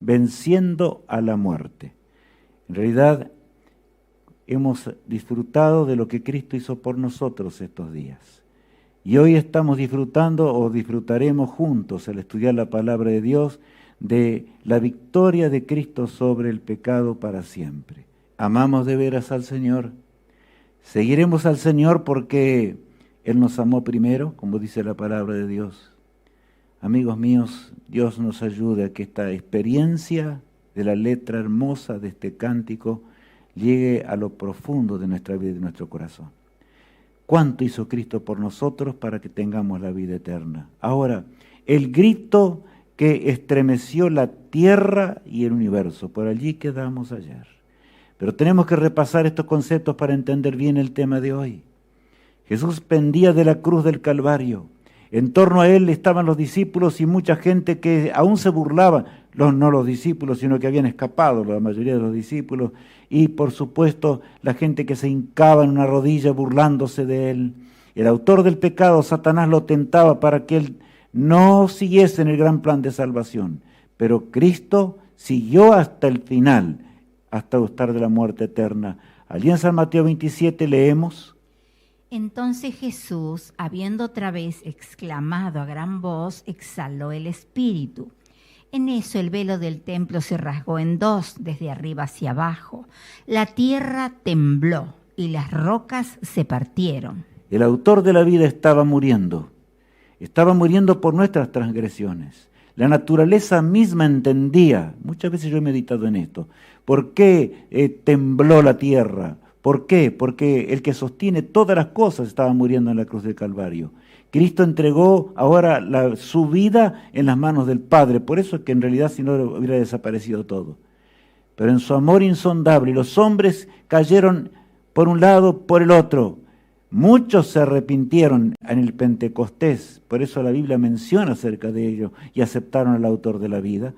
venciendo a la muerte. En realidad, hemos disfrutado de lo que Cristo hizo por nosotros estos días. Y hoy estamos disfrutando o disfrutaremos juntos al estudiar la palabra de Dios de la victoria de Cristo sobre el pecado para siempre. ¿Amamos de veras al Señor? Seguiremos al Señor porque Él nos amó primero, como dice la palabra de Dios. Amigos míos, Dios nos ayude a que esta experiencia de la letra hermosa de este cántico llegue a lo profundo de nuestra vida y de nuestro corazón. ¿Cuánto hizo Cristo por nosotros para que tengamos la vida eterna? Ahora, el grito que estremeció la tierra y el universo, por allí quedamos ayer. Pero tenemos que repasar estos conceptos para entender bien el tema de hoy. Jesús pendía de la cruz del Calvario. En torno a Él estaban los discípulos y mucha gente que aún se burlaba, no los discípulos, sino que habían escapado, la mayoría de los discípulos, y por supuesto la gente que se hincaba en una rodilla burlándose de Él. El autor del pecado, Satanás, lo tentaba para que Él no siguiese en el gran plan de salvación. Pero Cristo siguió hasta el final, hasta gustar de la muerte eterna. Allí en San Mateo 27 leemos: Entonces Jesús, habiendo otra vez exclamado a gran voz, exhaló el espíritu. En eso el velo del templo se rasgó en dos, desde arriba hacia abajo. La tierra tembló y las rocas se partieron. El autor de la vida estaba muriendo por nuestras transgresiones. La naturaleza misma entendía, muchas veces yo he meditado en esto, ¿por qué tembló la tierra? ¿Por qué? Porque el que sostiene todas las cosas estaba muriendo en la cruz del Calvario. Cristo entregó ahora su vida en las manos del Padre, por eso es que en realidad si no hubiera desaparecido todo. Pero en su amor insondable, los hombres cayeron por un lado, por el otro. Muchos se arrepintieron en el Pentecostés, por eso la Biblia menciona acerca de ello y aceptaron al autor de la vida.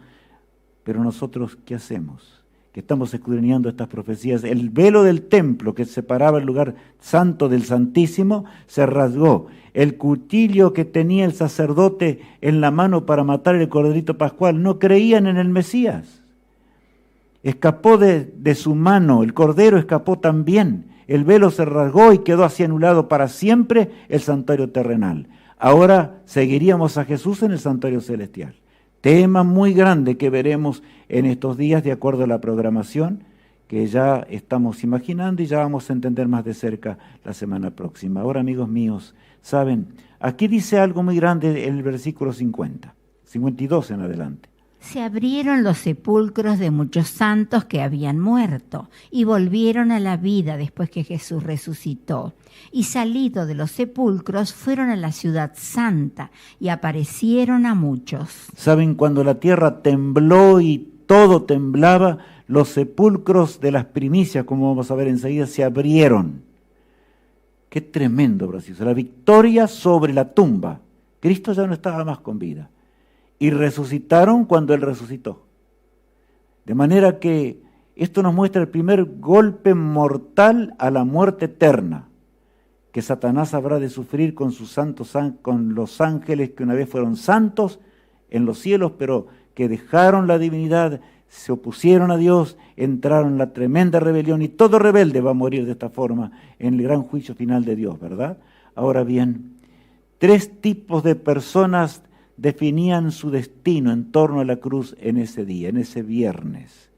Pero nosotros, ¿qué hacemos? Que estamos escudriñando estas profecías. El velo del templo que separaba el lugar santo del Santísimo se rasgó. El cuchillo que tenía el sacerdote en la mano para matar el corderito pascual, no creían en el Mesías. Escapó de su mano, el cordero escapó también. El velo se rasgó y quedó así anulado para siempre el santuario terrenal. Ahora seguiríamos a Jesús en el santuario celestial. Tema muy grande que veremos en estos días de acuerdo a la programación que ya estamos imaginando y ya vamos a entender más de cerca la semana próxima. Ahora, amigos míos, saben, aquí dice algo muy grande en el versículo 52 en adelante. Se abrieron los sepulcros de muchos santos que habían muerto y volvieron a la vida después que Jesús resucitó. Y salido de los sepulcros fueron a la ciudad santa y aparecieron a muchos. ¿Saben? Cuando la tierra tembló y todo temblaba, los sepulcros de las primicias, como vamos a ver enseguida, se abrieron. Qué tremendo, Brasil. La victoria sobre la tumba. Cristo ya no estaba más con vida. Y resucitaron cuando Él resucitó. De manera que esto nos muestra el primer golpe mortal a la muerte eterna que Satanás habrá de sufrir con sus santos, con los ángeles que una vez fueron santos en los cielos, pero que dejaron la divinidad, se opusieron a Dios, entraron en la tremenda rebelión y todo rebelde va a morir de esta forma en el gran juicio final de Dios, ¿verdad? Ahora bien, 3 tipos de personas definían su destino en torno a la cruz en ese día, en ese viernes.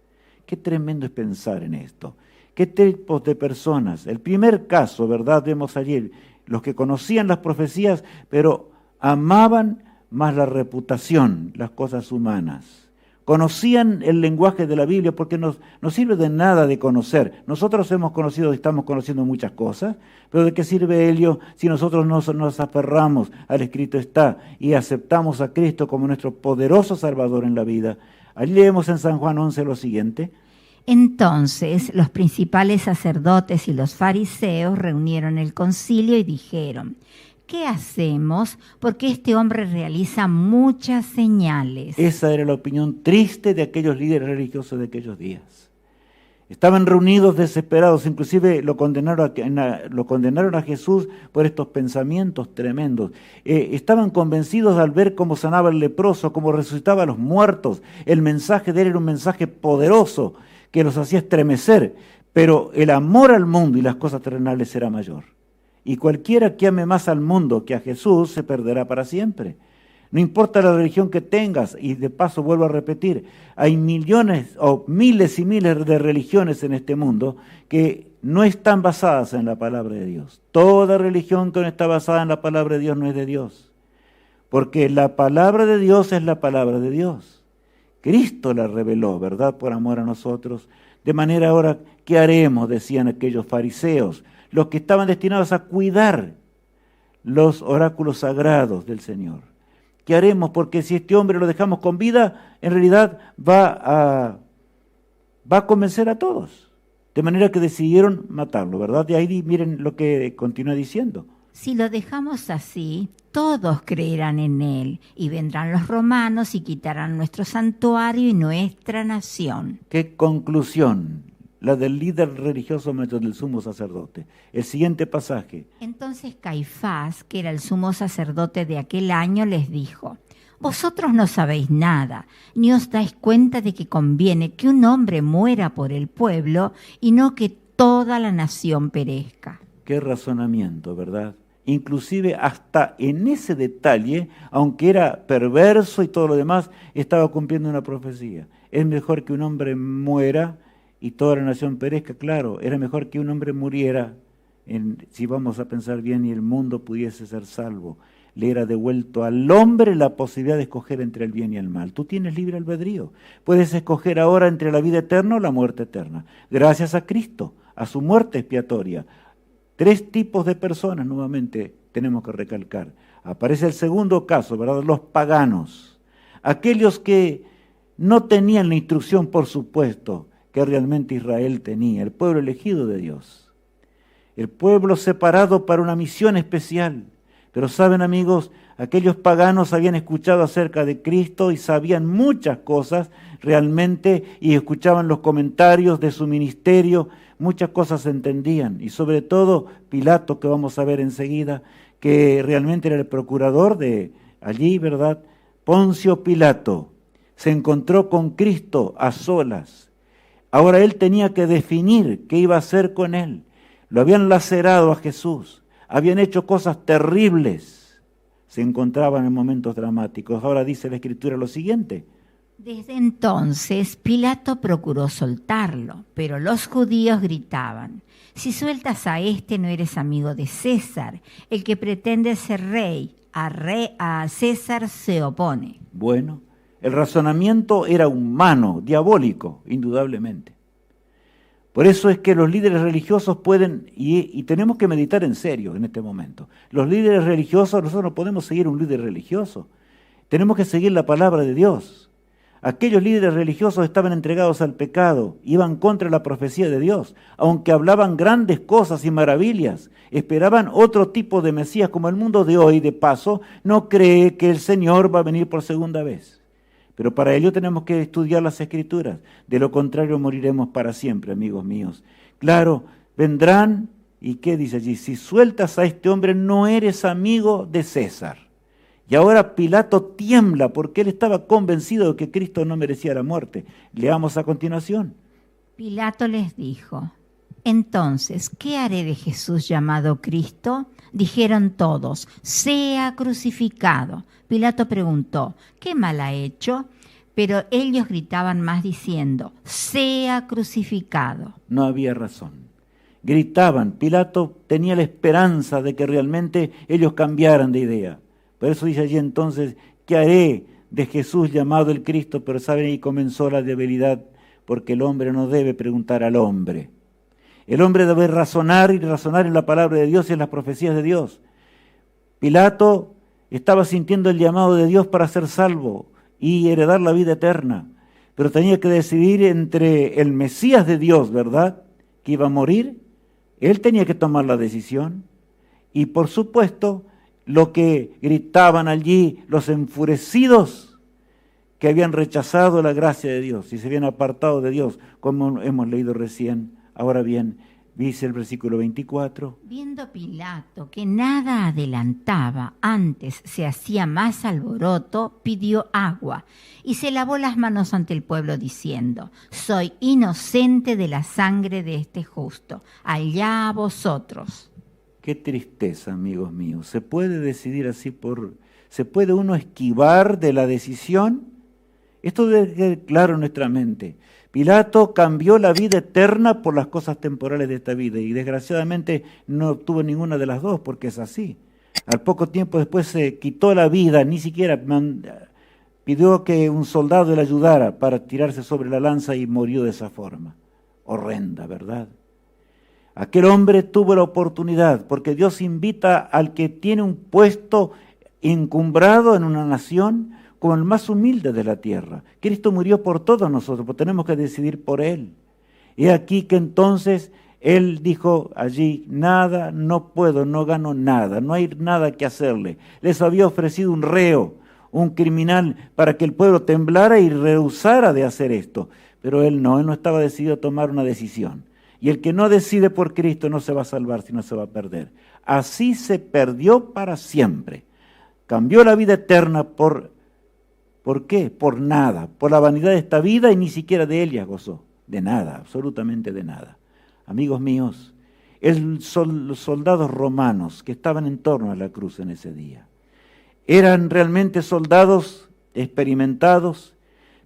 Qué tremendo es pensar en esto. ¿Qué tipos de personas? El primer caso, ¿verdad? Vemos ayer, los que conocían las profecías, pero amaban más la reputación, las cosas humanas. Conocían el lenguaje de la Biblia porque no sirve de nada de conocer. Nosotros hemos conocido y estamos conociendo muchas cosas, pero ¿de qué sirve ello si nosotros nos aferramos al escrito está y aceptamos a Cristo como nuestro poderoso Salvador en la vida? Allí leemos en San Juan 11 lo siguiente. Entonces los principales sacerdotes y los fariseos reunieron el concilio y dijeron: ¿qué hacemos? Porque este hombre realiza muchas señales. Esa era la opinión triste de aquellos líderes religiosos de aquellos días. Estaban reunidos desesperados, inclusive lo condenaron a Jesús por estos pensamientos tremendos. Estaban convencidos al ver cómo sanaba el leproso, cómo resucitaba a los muertos. El mensaje de él era un mensaje poderoso que los hacía estremecer, pero el amor al mundo y las cosas terrenales era mayor. Y cualquiera que ame más al mundo que a Jesús se perderá para siempre. No importa la religión que tengas, y de paso vuelvo a repetir, hay millones o miles y miles de religiones en este mundo que no están basadas en la palabra de Dios. Toda religión que no está basada en la palabra de Dios no es de Dios. Porque la palabra de Dios es la palabra de Dios. Cristo la reveló, ¿verdad? Por amor a nosotros. De manera ahora, ¿qué haremos? Decían aquellos fariseos, los que estaban destinados a cuidar los oráculos sagrados del Señor. ¿Qué haremos? Porque si este hombre lo dejamos con vida, en realidad va a convencer a todos. De manera que decidieron matarlo, ¿verdad? De ahí miren lo que continúa diciendo. Si lo dejamos así, todos creerán en él, y vendrán los romanos y quitarán nuestro santuario y nuestra nación. ¿Qué conclusión? La del líder religioso mayor del sumo sacerdote. El siguiente pasaje. Entonces Caifás, que era el sumo sacerdote de aquel año, les dijo: vosotros no sabéis nada, ni os dais cuenta de que conviene que un hombre muera por el pueblo y no que toda la nación perezca. Qué razonamiento, ¿verdad? Inclusive hasta en ese detalle, aunque era perverso y todo lo demás, estaba cumpliendo una profecía. Es mejor que un hombre muera y toda la nación perezca. Claro, era mejor que un hombre muriera, si vamos a pensar bien, y el mundo pudiese ser salvo. Le era devuelto al hombre la posibilidad de escoger entre el bien y el mal. Tú tienes libre albedrío. Puedes escoger ahora entre la vida eterna o la muerte eterna. Gracias a Cristo, a su muerte expiatoria. 3 tipos de personas, nuevamente, tenemos que recalcar. Aparece el segundo caso, ¿verdad? Los paganos. Aquellos que no tenían la instrucción, por supuesto, que realmente Israel tenía, el pueblo elegido de Dios. El pueblo separado para una misión especial. Pero saben, amigos, aquellos paganos habían escuchado acerca de Cristo y sabían muchas cosas realmente y escuchaban los comentarios de su ministerio, muchas cosas entendían. Y sobre todo Pilato, que vamos a ver enseguida, que realmente era el procurador de allí, ¿verdad? Poncio Pilato se encontró con Cristo a solas. Ahora él tenía que definir qué iba a hacer con él. Lo habían lacerado a Jesús, habían hecho cosas terribles, se encontraban en momentos dramáticos. Ahora dice la Escritura lo siguiente. Desde entonces Pilato procuró soltarlo, pero los judíos gritaban: si sueltas a este no eres amigo de César, el que pretende ser rey, a César se opone. Bueno, el razonamiento era humano, diabólico, indudablemente. Por eso es que los líderes religiosos pueden, y tenemos que meditar en serio en este momento, los líderes religiosos, nosotros no podemos seguir un líder religioso, tenemos que seguir la palabra de Dios. Aquellos líderes religiosos estaban entregados al pecado, iban contra la profecía de Dios, aunque hablaban grandes cosas y maravillas, esperaban otro tipo de Mesías, como el mundo de hoy, de paso, no cree que el Señor va a venir por segunda vez. Pero para ello tenemos que estudiar las Escrituras. De lo contrario moriremos para siempre, amigos míos. Claro, vendrán, ¿y qué dice allí? Si sueltas a este hombre no eres amigo de César. Y ahora Pilato tiembla porque él estaba convencido de que Cristo no merecía la muerte. Leamos a continuación. Pilato les dijo: entonces, ¿qué haré de Jesús llamado Cristo? Dijeron todos: sea crucificado. Pilato preguntó: ¿qué mal ha hecho? Pero ellos gritaban más diciendo: sea crucificado. No había razón. Gritaban. Pilato tenía la esperanza de que realmente ellos cambiaran de idea. Por eso dice allí entonces: ¿qué haré de Jesús llamado el Cristo? Pero saben, ahí comenzó la debilidad, porque el hombre no debe preguntar al hombre. El hombre debe razonar y razonar en la palabra de Dios y en las profecías de Dios. Pilato estaba sintiendo el llamado de Dios para ser salvo y heredar la vida eterna, pero tenía que decidir entre el Mesías de Dios, ¿verdad?, que iba a morir. Él tenía que tomar la decisión. Y por supuesto, lo que gritaban allí los enfurecidos, que habían rechazado la gracia de Dios y se habían apartado de Dios, como hemos leído recién. Ahora bien, dice el versículo 24. Viendo Pilato que nada adelantaba, antes se hacía más alboroto, pidió agua y se lavó las manos ante el pueblo diciendo: soy inocente de la sangre de este justo, allá vosotros. Qué tristeza, amigos míos. ¿Se puede decidir así ¿Se puede uno esquivar de la decisión? Esto debe quedar claro en nuestra mente. Pilato cambió la vida eterna por las cosas temporales de esta vida y desgraciadamente no obtuvo ninguna de las dos porque es así. Al poco tiempo después se quitó la vida, ni siquiera pidió que un soldado le ayudara para tirarse sobre la lanza y murió de esa forma. Horrenda, ¿verdad? Aquel hombre tuvo la oportunidad, porque Dios invita al que tiene un puesto encumbrado en una nación como el más humilde de la tierra. Cristo murió por todos nosotros, pues tenemos que decidir por Él. Y aquí que entonces Él dijo allí: nada, no puedo, no gano nada, no hay nada que hacerle. Les había ofrecido un reo, un criminal, para que el pueblo temblara y rehusara de hacer esto. Pero Él no estaba decidido a tomar una decisión. Y el que no decide por Cristo no se va a salvar, sino se va a perder. Así se perdió para siempre. Cambió la vida eterna ¿por qué? Por nada, por la vanidad de esta vida, y ni siquiera de ella gozó. De nada, absolutamente de nada. Amigos míos, los soldados romanos que estaban en torno a la cruz en ese día, eran realmente soldados experimentados,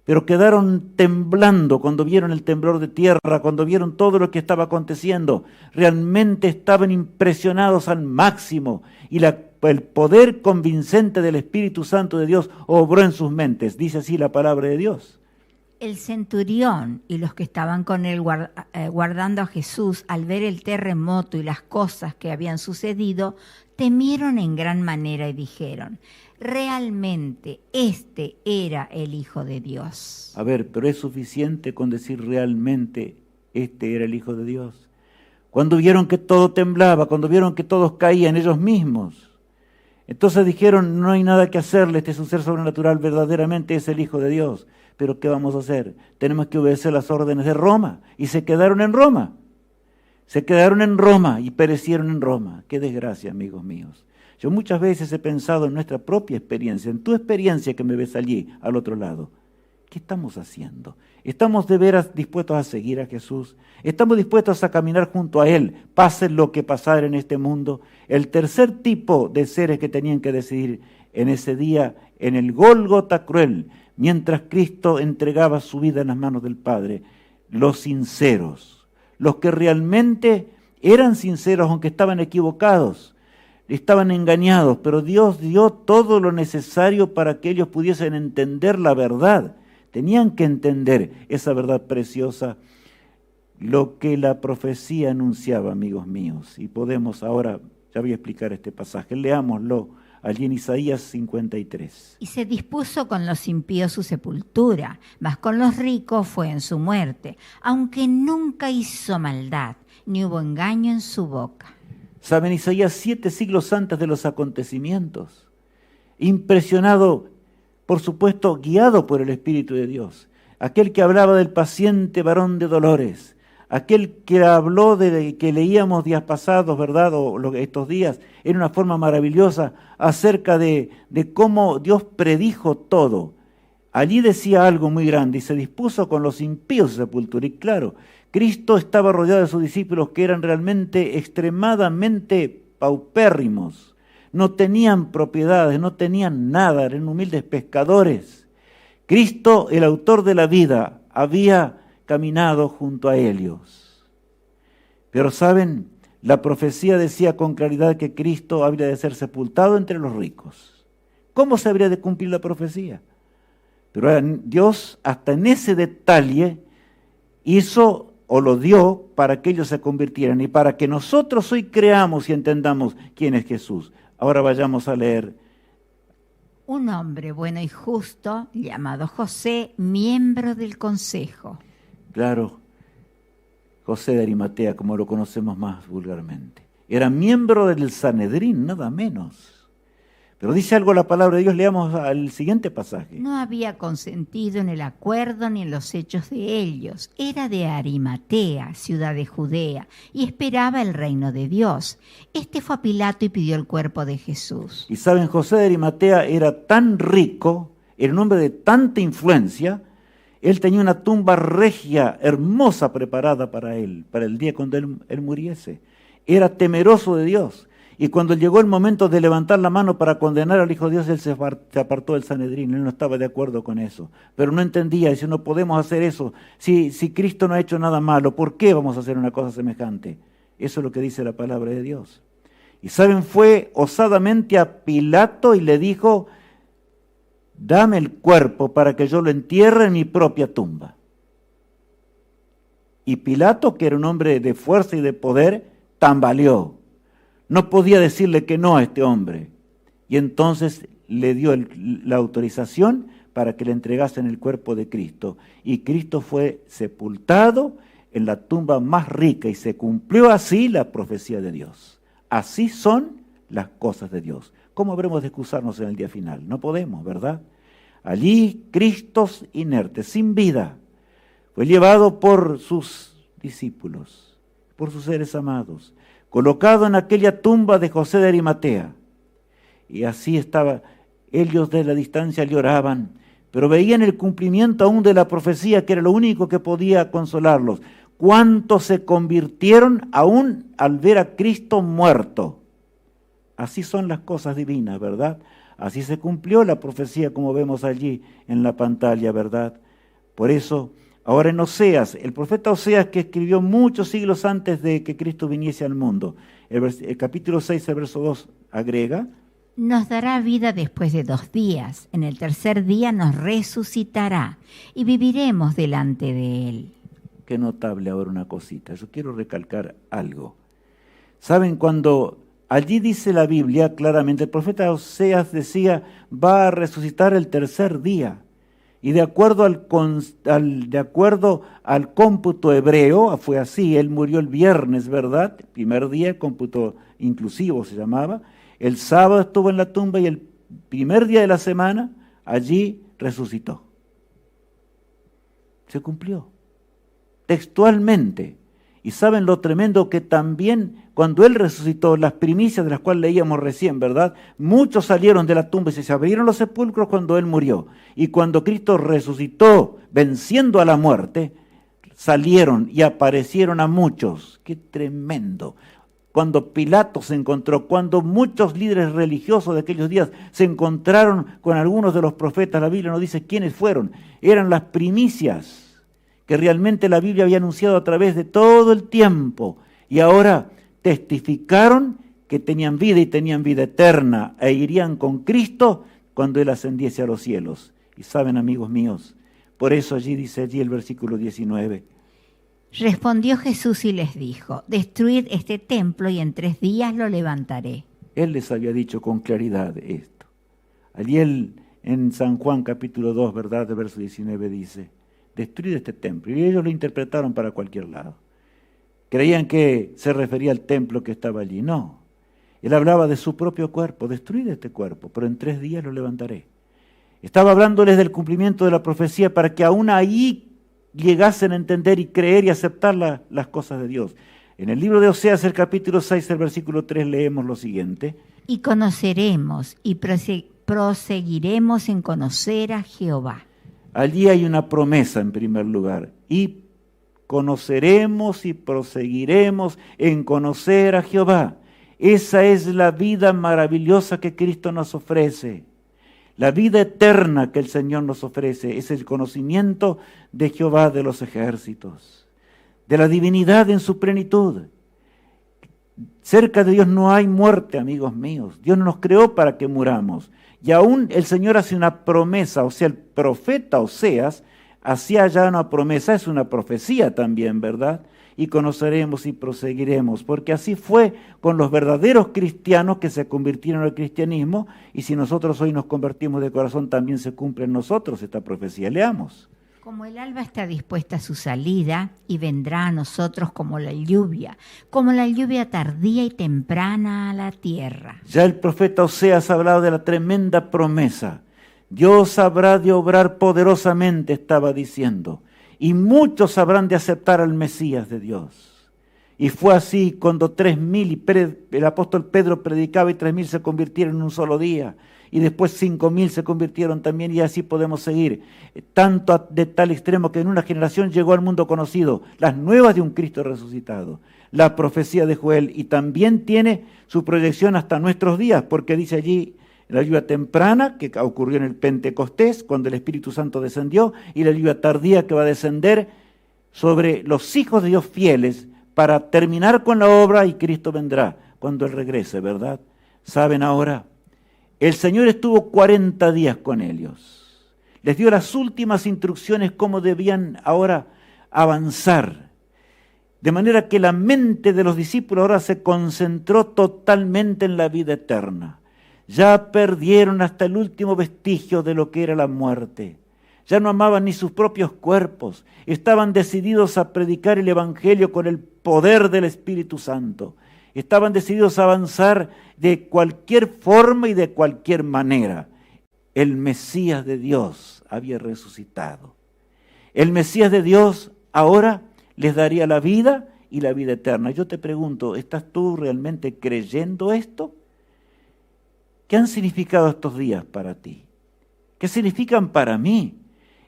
pero quedaron temblando cuando vieron el temblor de tierra, cuando vieron todo lo que estaba aconteciendo. Realmente estaban impresionados al máximo y el poder convincente del Espíritu Santo de Dios obró en sus mentes. Dice así la palabra de Dios. El centurión y los que estaban con él guardando a Jesús, al ver el terremoto y las cosas que habían sucedido, temieron en gran manera y dijeron: realmente este era el Hijo de Dios. A ver, pero ¿es suficiente con decir realmente este era el Hijo de Dios? Cuando vieron que todo temblaba, cuando vieron que todos caían ellos mismos, entonces dijeron: no hay nada que hacerle, este es un ser sobrenatural, verdaderamente es el Hijo de Dios. Pero ¿qué vamos a hacer? Tenemos que obedecer las órdenes de Roma. Y se quedaron en Roma. Se quedaron en Roma y perecieron en Roma. Qué desgracia, amigos míos. Yo muchas veces he pensado en nuestra propia experiencia, en tu experiencia que me ves allí, al otro lado. ¿Qué estamos haciendo? ¿Estamos de veras dispuestos a seguir a Jesús? ¿Estamos dispuestos a caminar junto a Él, pase lo que pasara en este mundo? El tercer tipo de seres que tenían que decidir en ese día, en el Gólgota cruel, mientras Cristo entregaba su vida en las manos del Padre, los sinceros, los que realmente eran sinceros aunque estaban equivocados, estaban engañados, pero Dios dio todo lo necesario para que ellos pudiesen entender la verdad. Tenían que entender esa verdad preciosa, lo que la profecía anunciaba, amigos míos. Y podemos ahora, ya voy a explicar este pasaje, leámoslo allí en Isaías 53. Y se dispuso con los impíos su sepultura, mas con los ricos fue en su muerte, aunque nunca hizo maldad, ni hubo engaño en su boca. Saben, Isaías 7 siglos antes de los acontecimientos, impresionado, por supuesto, guiado por el Espíritu de Dios, aquel que hablaba del paciente varón de dolores, aquel que habló de que leíamos días pasados, ¿verdad?, o estos días, en una forma maravillosa, acerca de cómo Dios predijo todo. Allí decía algo muy grande, y se dispuso con los impíos su sepultura. Y claro, Cristo estaba rodeado de sus discípulos que eran realmente extremadamente paupérrimos, no tenían propiedades, no tenían nada, eran humildes pescadores. Cristo, el autor de la vida, había caminado junto a ellos. Pero saben, la profecía decía con claridad que Cristo habría de ser sepultado entre los ricos. ¿Cómo se habría de cumplir la profecía? Pero Dios hasta en ese detalle hizo o lo dio para que ellos se convirtieran y para que nosotros hoy creamos y entendamos quién es Jesús. Ahora vayamos a leer. Un hombre bueno y justo, llamado José, miembro del consejo. Claro, José de Arimatea, como lo conocemos más vulgarmente. Era miembro del Sanedrín, nada menos. Pero dice algo la palabra de Dios, leamos al siguiente pasaje. No había consentido en el acuerdo ni en los hechos de ellos. Era de Arimatea, ciudad de Judea, y esperaba el reino de Dios. Este fue a Pilato y pidió el cuerpo de Jesús. Y saben, José de Arimatea era tan rico, era un hombre de tanta influencia, él tenía una tumba regia, hermosa, preparada para él, para el día cuando él muriese. Era temeroso de Dios. Y cuando llegó el momento de levantar la mano para condenar al Hijo de Dios, él se apartó del Sanedrín, él no estaba de acuerdo con eso. Pero no entendía, dice, no podemos hacer eso. Si Cristo no ha hecho nada malo, ¿por qué vamos a hacer una cosa semejante? Eso es lo que dice la palabra de Dios. Y saben, fue osadamente a Pilato y le dijo, dame el cuerpo para que yo lo entierre en mi propia tumba. Y Pilato, que era un hombre de fuerza y de poder, tambaleó. No podía decirle que no a este hombre. Y entonces le dio la autorización para que le entregasen el cuerpo de Cristo. Y Cristo fue sepultado en la tumba más rica y se cumplió así la profecía de Dios. Así son las cosas de Dios. ¿Cómo habremos de excusarnos en el día final? No podemos, ¿verdad? Allí Cristo inerte, sin vida, fue llevado por sus discípulos, por sus seres amados, colocado en aquella tumba de José de Arimatea. Y así estaba, ellos de la distancia le oraban, pero veían el cumplimiento aún de la profecía, que era lo único que podía consolarlos. ¿Cuántos se convirtieron aún al ver a Cristo muerto? Así son las cosas divinas, ¿verdad? Así se cumplió la profecía como vemos allí en la pantalla, ¿verdad? Por eso, ahora en Oseas, el profeta Oseas, que escribió muchos siglos antes de que Cristo viniese al mundo, el capítulo 6, el verso 2 agrega: Nos dará vida después de 2 días. En el tercer día nos resucitará y viviremos delante de Él. Qué notable ahora una cosita. Yo quiero recalcar algo. ¿Saben? Cuando allí dice la Biblia claramente, el profeta Oseas decía, va a resucitar el tercer día. Y de acuerdo al cómputo hebreo, fue así, él murió el viernes, ¿verdad? Primer día, cómputo inclusivo se llamaba. El sábado estuvo en la tumba y el primer día de la semana, allí resucitó. Se cumplió, textualmente. Y saben lo tremendo que también cuando él resucitó, las primicias de las cuales leíamos recién, ¿verdad? Muchos salieron de la tumba y se abrieron los sepulcros cuando él murió. Y cuando Cristo resucitó, venciendo a la muerte, salieron y aparecieron a muchos. ¡Qué tremendo! Cuando Pilato se encontró, cuando muchos líderes religiosos de aquellos días se encontraron con algunos de los profetas, la Biblia nos dice quiénes fueron. Eran las primicias que realmente la Biblia había anunciado a través de todo el tiempo, y ahora testificaron que tenían vida y tenían vida eterna, e irían con Cristo cuando Él ascendiese a los cielos. Y saben, amigos míos, por eso allí dice el versículo 19. Respondió Jesús y les dijo, destruid este templo y en 3 días lo levantaré. Él les había dicho con claridad esto. Allí en San Juan capítulo 2, ¿verdad? De verso 19 dice, destruir este templo. Y ellos lo interpretaron para cualquier lado. Creían que se refería al templo que estaba allí. No. Él hablaba de su propio cuerpo. Destruir este cuerpo, pero en 3 días lo levantaré. Estaba hablándoles del cumplimiento de la profecía para que aún ahí llegasen a entender y creer y aceptar las cosas de Dios. En el libro de Oseas, el capítulo 6, el versículo 3, leemos lo siguiente. Y conoceremos y proseguiremos en conocer a Jehová. Allí hay una promesa en primer lugar, y conoceremos y proseguiremos en conocer a Jehová. Esa es la vida maravillosa que Cristo nos ofrece. La vida eterna que el Señor nos ofrece es el conocimiento de Jehová de los ejércitos, de la divinidad en su plenitud. Cerca de Dios no hay muerte, amigos míos. Dios no nos creó para que muramos. Y aún el Señor hace una promesa, o sea, el profeta Oseas hacía ya una promesa, es una profecía también, ¿verdad? Y conoceremos y proseguiremos, porque así fue con los verdaderos cristianos que se convirtieron al cristianismo, y si nosotros hoy nos convertimos de corazón, también se cumple en nosotros esta profecía. Leamos. Como el alba está dispuesta a su salida y vendrá a nosotros como la lluvia tardía y temprana a la tierra. Ya el profeta Oseas ha hablado de la tremenda promesa. Dios habrá de obrar poderosamente, estaba diciendo, y muchos habrán de aceptar al Mesías de Dios. Y fue así cuando 3.000, el apóstol Pedro predicaba y 3.000 se convirtieron en un solo día. Y después 5.000 se convirtieron también y así podemos seguir. Tanto de tal extremo que en una generación llegó al mundo conocido las nuevas de un Cristo resucitado. La profecía de Joel y también tiene su proyección hasta nuestros días porque dice allí la lluvia temprana que ocurrió en el Pentecostés cuando el Espíritu Santo descendió y la lluvia tardía que va a descender sobre los hijos de Dios fieles para terminar con la obra y Cristo vendrá cuando Él regrese, ¿verdad? ¿Saben ahora? El Señor estuvo 40 días con ellos. Les dio las últimas instrucciones cómo debían ahora avanzar. De manera que la mente de los discípulos ahora se concentró totalmente en la vida eterna. Ya perdieron hasta el último vestigio de lo que era la muerte. Ya no amaban ni sus propios cuerpos. Estaban decididos a predicar el Evangelio con el poder del Espíritu Santo. Estaban decididos a avanzar de cualquier forma y de cualquier manera. El Mesías de Dios había resucitado. El Mesías de Dios ahora les daría la vida y la vida eterna. Yo te pregunto, ¿estás tú realmente creyendo esto? ¿Qué han significado estos días para ti? ¿Qué significan para mí?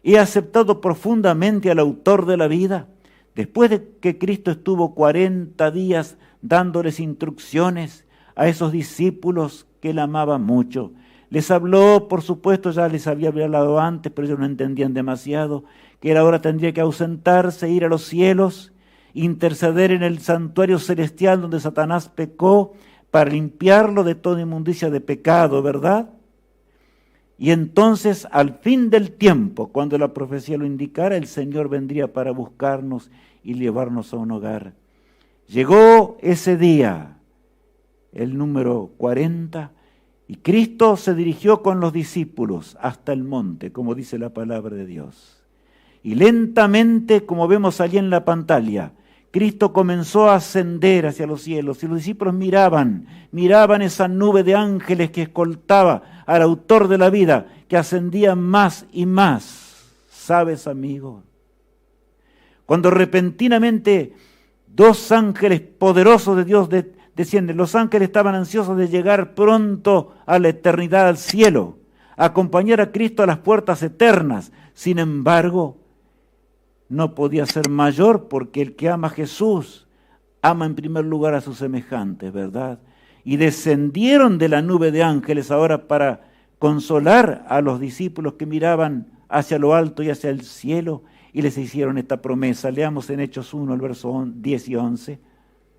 ¿He aceptado profundamente al autor de la vida? Después de que Cristo estuvo 40 días dándoles instrucciones a esos discípulos que Él amaba mucho. Les habló, por supuesto, ya les había hablado antes, pero ellos no entendían demasiado, que Él ahora tendría que ausentarse, ir a los cielos, interceder en el santuario celestial donde Satanás pecó, para limpiarlo de toda inmundicia de pecado, ¿verdad? Y entonces, al fin del tiempo, cuando la profecía lo indicara, el Señor vendría para buscarnos y llevarnos a un hogar. Llegó ese día, el número 40, y Cristo se dirigió con los discípulos hasta el monte, como dice la palabra de Dios. Y lentamente, como vemos allí en la pantalla, Cristo comenzó a ascender hacia los cielos y los discípulos miraban esa nube de ángeles que escoltaba al autor de la vida, que ascendía más y más. ¿Sabes, amigo? Cuando repentinamente 2 ángeles poderosos de Dios descienden, los ángeles estaban ansiosos de llegar pronto a la eternidad, al cielo, a acompañar a Cristo a las puertas eternas. Sin embargo, no podía ser mayor porque el que ama a Jesús ama en primer lugar a sus semejantes, ¿verdad? Y descendieron de la nube de ángeles ahora para consolar a los discípulos que miraban hacia lo alto y hacia el cielo y les hicieron esta promesa. Leamos en Hechos 1, el verso 10 y 11.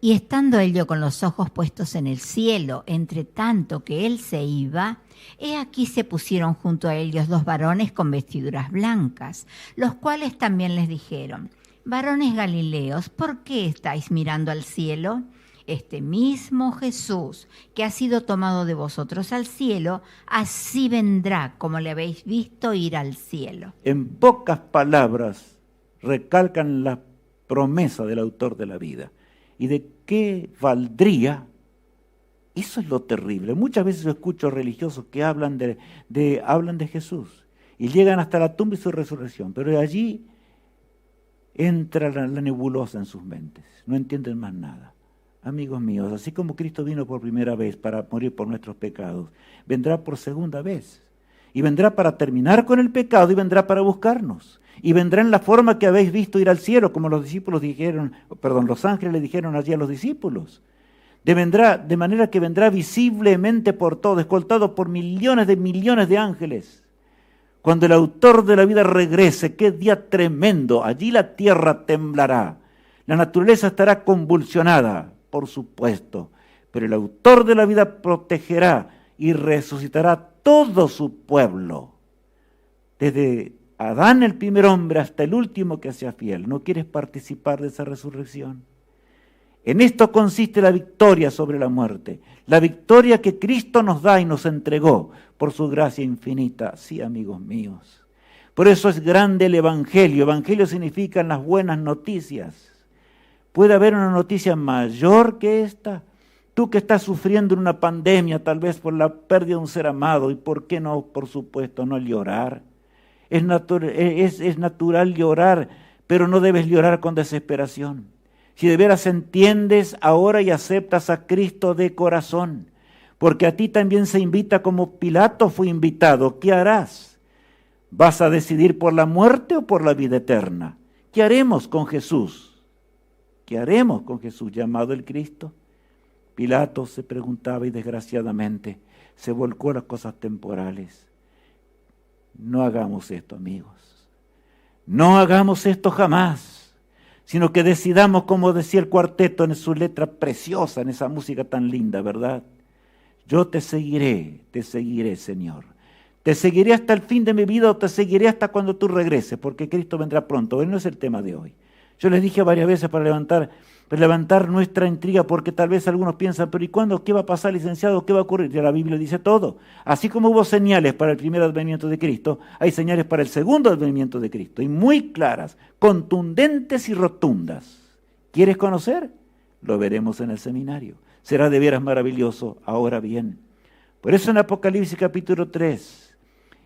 Y estando ellos con los ojos puestos en el cielo, entre tanto que él se iba, he aquí se pusieron junto a ellos 2 varones con vestiduras blancas, los cuales también les dijeron: varones Galileos, ¿por qué estáis mirando al cielo? Este mismo Jesús, que ha sido tomado de vosotros al cielo, así vendrá como le habéis visto ir al cielo. En pocas palabras recalcan la promesa del autor de la vida. ¿Y de qué valdría? Eso es lo terrible. Muchas veces yo escucho religiosos que hablan de Jesús y llegan hasta la tumba y su resurrección, pero allí entra la nebulosa en sus mentes. No entienden más nada. Amigos míos, así como Cristo vino por primera vez para morir por nuestros pecados, vendrá por segunda vez. Y vendrá para terminar con el pecado y vendrá para buscarnos. Y vendrá en la forma que habéis visto ir al cielo, como los ángeles le dijeron allí a los discípulos. De manera que vendrá visiblemente por todo, escoltado por millones de ángeles. Cuando el autor de la vida regrese, qué día tremendo, allí la tierra temblará. La naturaleza estará convulsionada, por supuesto, pero el autor de la vida protegerá y resucitará todo su pueblo. Desde Adán, el primer hombre, hasta el último que sea fiel. ¿No quieres participar de esa resurrección? En esto consiste la victoria sobre la muerte, la victoria que Cristo nos da y nos entregó por su gracia infinita. Sí, amigos míos, Por eso es grande el Evangelio. Evangelio significa las buenas noticias. ¿Puede haber una noticia mayor que esta? Tú que estás sufriendo una pandemia, tal vez por la pérdida de un ser amado, y por qué no, por supuesto, no llorar. Es natural llorar, pero no debes llorar con desesperación. Si de veras entiendes ahora y aceptas a Cristo de corazón, porque a ti también se invita como Pilato fue invitado, ¿qué harás? ¿Vas a decidir por la muerte o por la vida eterna? ¿Qué haremos con Jesús? ¿Qué haremos con Jesús llamado el Cristo? Pilato se preguntaba y desgraciadamente se volcó a las cosas temporales. No hagamos esto, amigos. No hagamos esto jamás, sino que decidamos, como decía el cuarteto en su letra preciosa, en esa música tan linda, ¿verdad? Yo te seguiré, Señor. Te seguiré hasta el fin de mi vida o te seguiré hasta cuando tú regreses, porque Cristo vendrá pronto. Él no es el tema de hoy. Yo les dije varias veces para levantar nuestra intriga, porque tal vez algunos piensan, pero ¿y cuándo? ¿Qué va a pasar, licenciado? ¿Qué va a ocurrir? Ya la Biblia dice todo. Así como hubo señales para el primer advenimiento de Cristo, hay señales para el segundo advenimiento de Cristo, y muy claras, contundentes y rotundas. ¿Quieres conocer? Lo veremos en el seminario. Será de veras maravilloso. Ahora bien, por eso en Apocalipsis capítulo 3,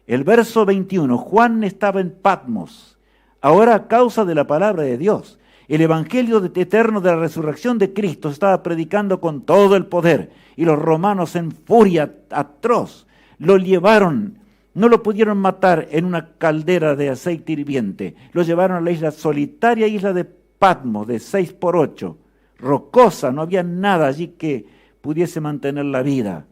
el verso 21, Juan estaba en Patmos, ahora a causa de la palabra de Dios. El evangelio eterno de la resurrección de Cristo estaba predicando con todo el poder, y los romanos en furia atroz lo llevaron, no lo pudieron matar en una caldera de aceite hirviente, lo llevaron a la isla solitaria, isla de Patmos, de 6x8, rocosa, no había nada allí que pudiese mantener la vida.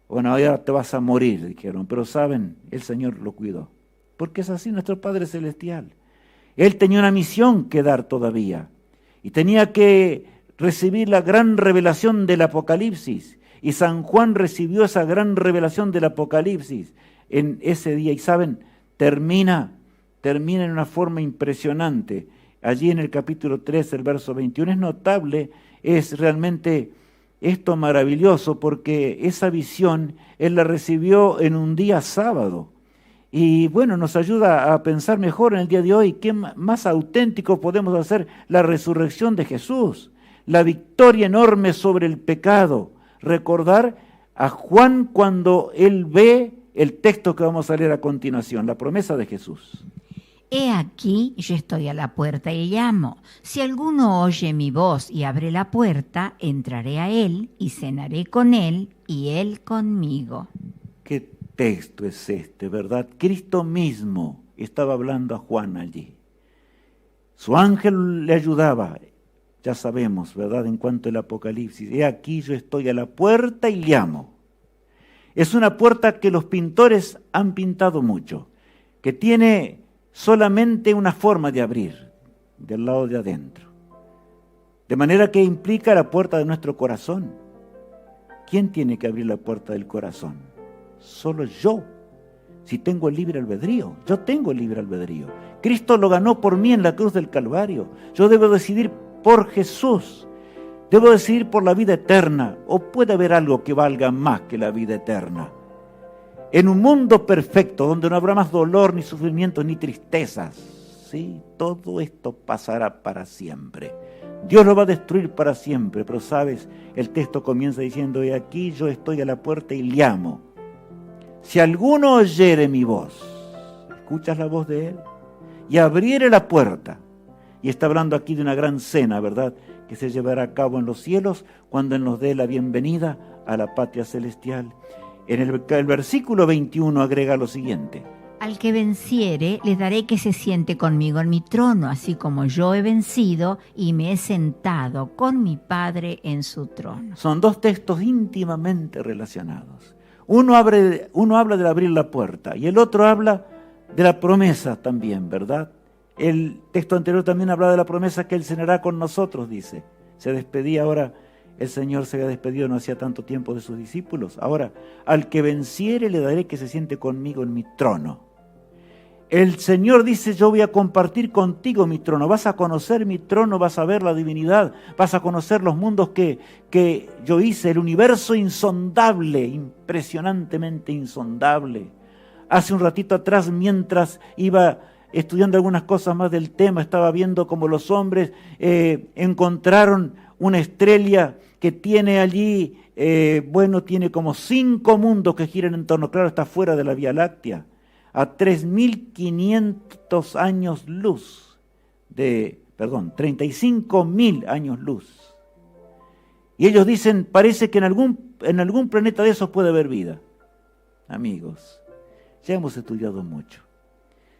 Bueno, ahora te vas a morir, dijeron, pero saben, el Señor lo cuidó, porque es así nuestro Padre Celestial. Él tenía una misión que dar todavía y tenía que recibir la gran revelación del Apocalipsis. Y San Juan recibió esa gran revelación del Apocalipsis en ese día. Y saben, termina en una forma impresionante. Allí en el capítulo 3, el verso 21, es notable, es realmente esto maravilloso, porque esa visión él la recibió en un día sábado. Y bueno, nos ayuda a pensar mejor en el día de hoy qué más auténtico podemos hacer la resurrección de Jesús, la victoria enorme sobre el pecado. Recordar a Juan cuando él ve el texto que vamos a leer a continuación, la promesa de Jesús. He aquí, yo estoy a la puerta y llamo. Si alguno oye mi voz y abre la puerta, entraré a él y cenaré con él y él conmigo. ¿Qué texto es este, verdad? Cristo mismo estaba hablando a Juan allí. Su ángel le ayudaba, ya sabemos, ¿verdad? En cuanto al Apocalipsis. He aquí, yo estoy a la puerta y llamo. Es una puerta que los pintores han pintado mucho, que tiene solamente una forma de abrir, del lado de adentro. De manera que implica la puerta de nuestro corazón. ¿Quién tiene que abrir la puerta del corazón? Solo yo. Si tengo el libre albedrío, yo tengo el libre albedrío. Cristo lo ganó por mí en la cruz del Calvario. Yo debo decidir por Jesús. Debo decidir por la vida eterna. ¿O puede haber algo que valga más que la vida eterna? En un mundo perfecto, donde no habrá más dolor, ni sufrimiento, ni tristezas, ¿sí? Todo esto pasará para siempre. Dios lo va a destruir para siempre, pero sabes, el texto comienza diciendo, y aquí yo estoy a la puerta y llamo. Si alguno oyere mi voz, ¿escuchas la voz de Él? Y abriere la puerta. Y está hablando aquí de una gran cena, ¿verdad? Que se llevará a cabo en los cielos cuando Él nos dé la bienvenida a la patria celestial. En el versículo 21 agrega lo siguiente. Al que venciere, le daré que se siente conmigo en mi trono, así como yo he vencido y me he sentado con mi Padre en su trono. Son dos textos íntimamente relacionados. Uno habla de abrir la puerta y el otro habla de la promesa también, ¿verdad? El texto anterior también habla de la promesa que Él cenará con nosotros, dice. Se despedía ahora, el Señor se había despedido no hacía tanto tiempo de sus discípulos. Ahora, al que venciere le daré que se siente conmigo en mi trono. El Señor dice, yo voy a compartir contigo mi trono, vas a conocer mi trono, vas a ver la divinidad, vas a conocer los mundos que yo hice, el universo insondable, impresionantemente insondable. hace un ratito atrás, mientras iba estudiando algunas cosas más del tema, estaba viendo cómo los hombres encontraron una estrella que tiene allí, tiene como 5 mundos que giran en torno, claro, está fuera de la Vía Láctea, a 35.000 años luz. Y ellos dicen, parece que en algún planeta de esos puede haber vida. Amigos, ya hemos estudiado mucho.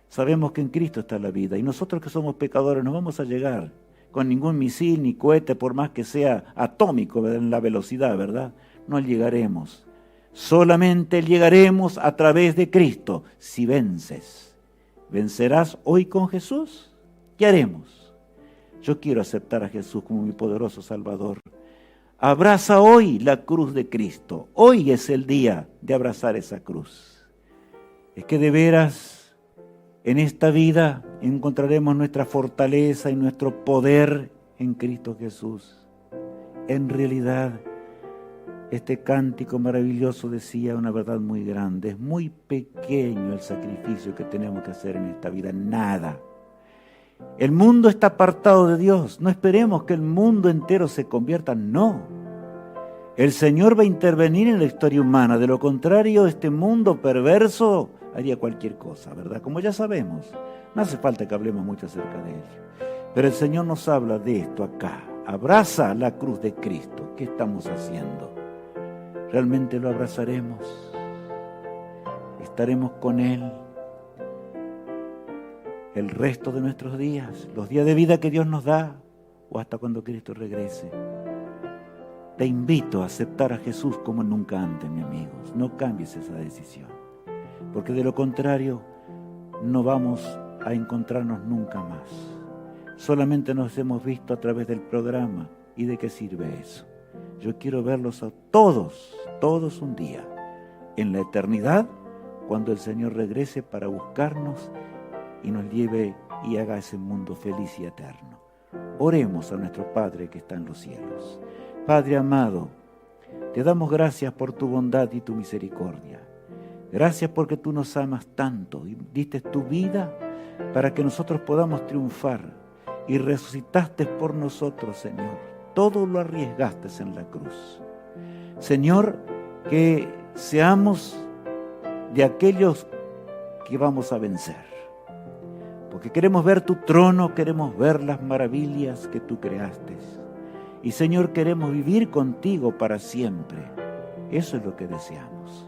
Sabemos que en Cristo está la vida y nosotros que somos pecadores no vamos a llegar con ningún misil ni cohete, por más que sea atómico en la velocidad, ¿verdad? No llegaremos. Solamente llegaremos a través de Cristo si vences. ¿Vencerás hoy con Jesús? ¿Qué haremos? Yo quiero aceptar a Jesús como mi poderoso Salvador. Abraza hoy la cruz de Cristo. Hoy es el día de abrazar esa cruz. Es que de veras en esta vida encontraremos nuestra fortaleza y nuestro poder en Cristo Jesús. En realidad, este cántico maravilloso decía una verdad muy grande. Es muy pequeño el sacrificio que tenemos que hacer en esta vida. Nada. El mundo está apartado de Dios. No esperemos que el mundo entero se convierta. No. El Señor va a intervenir en la historia humana. De lo contrario, este mundo perverso haría cualquier cosa, ¿verdad? Como ya sabemos. No hace falta que hablemos mucho acerca de ello. Pero el Señor nos habla de esto acá. Abraza la cruz de Cristo. ¿Qué estamos haciendo? ¿Realmente lo abrazaremos? ¿Estaremos con Él el resto de nuestros días, los días de vida que Dios nos da, o hasta cuando Cristo regrese? Te invito a aceptar a Jesús como nunca antes, mi amigos. No cambies esa decisión, porque de lo contrario no vamos a encontrarnos nunca más. Solamente nos hemos visto a través del programa. ¿Y de qué sirve eso? Yo quiero verlos a todos un día, en la eternidad, cuando el Señor regrese para buscarnos y nos lleve y haga ese mundo feliz y eterno. Oremos a nuestro Padre que está en los cielos. Padre amado, te damos gracias por tu bondad y tu misericordia. Gracias porque tú nos amas tanto y diste tu vida para que nosotros podamos triunfar y resucitaste por nosotros, Señor. Todo lo arriesgaste en la cruz. Señor, que seamos de aquellos que vamos a vencer. Porque queremos ver tu trono, queremos ver las maravillas que tú creaste. Y Señor, queremos vivir contigo para siempre. Eso es lo que deseamos.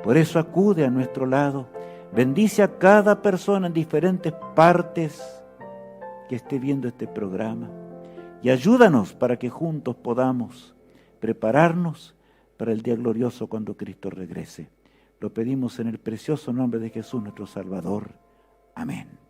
Por eso acude a nuestro lado, bendice a cada persona en diferentes partes que esté viendo este programa y ayúdanos para que juntos podamos prepararnos para el día glorioso cuando Cristo regrese. Lo pedimos en el precioso nombre de Jesús nuestro Salvador. Amén.